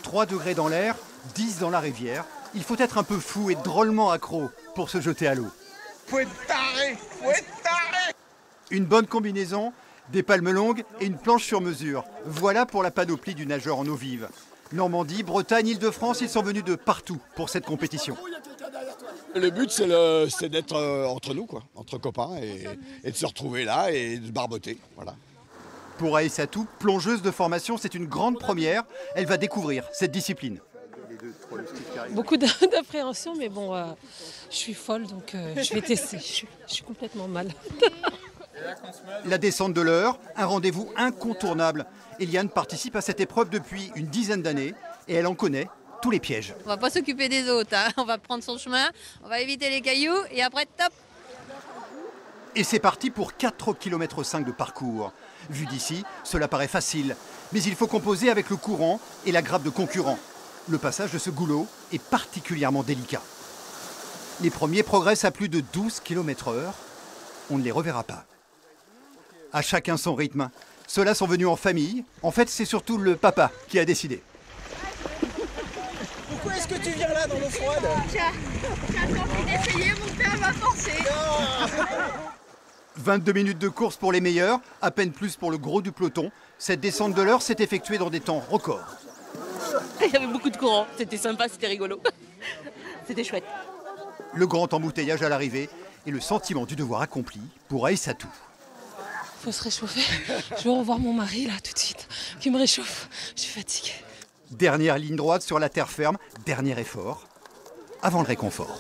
3 degrés dans l'air, 10 dans la rivière. Il faut être un peu fou et drôlement accro pour se jeter à l'eau. Faut être taré, faut être taré. Une bonne combinaison, des palmes longues et une planche sur mesure. Voilà pour la panoplie du nageur en eau vive. Normandie, Bretagne, Île-de-France, ils sont venus de partout pour cette compétition. Le but, c'est d'être entre nous, quoi, entre copains, et de se retrouver là et de barboter. Voilà. Pour Aïssatou, plongeuse de formation, c'est une grande première. Elle va découvrir cette discipline. Beaucoup d'appréhension, mais bon, je suis folle, donc je vais tester. Je suis complètement mal. La descente de l'Eure, un rendez-vous incontournable. Eliane participe à cette épreuve depuis une dizaine d'années et elle en connaît tous les pièges. On va pas s'occuper des autres, hein. On va prendre son chemin, on va éviter les cailloux et après, top. Et c'est parti pour 4,5 km de parcours. Vu d'ici, cela paraît facile, mais il faut composer avec le courant et la grappe de concurrents. Le passage de ce goulot est particulièrement délicat. Les premiers progressent à plus de 12 km/h. On ne les reverra pas. À chacun son rythme. Ceux-là sont venus en famille. En fait, c'est surtout le papa qui a décidé. Pourquoi est-ce que tu viens là dans l'eau froide? J'ai envie d'essayer, mon père m'a forcé. 22 minutes de course pour les meilleurs, à peine plus pour le gros du peloton. Cette descente de l'Eure s'est effectuée dans des temps records. Il y avait beaucoup de courant, c'était sympa, c'était rigolo. C'était chouette. Le grand embouteillage à l'arrivée et le sentiment du devoir accompli pour Aïssatou. Faut se réchauffer. Je vais revoir mon mari là tout de suite, qui me réchauffe. Je suis fatiguée. Dernière ligne droite sur la terre ferme, dernier effort, avant le réconfort.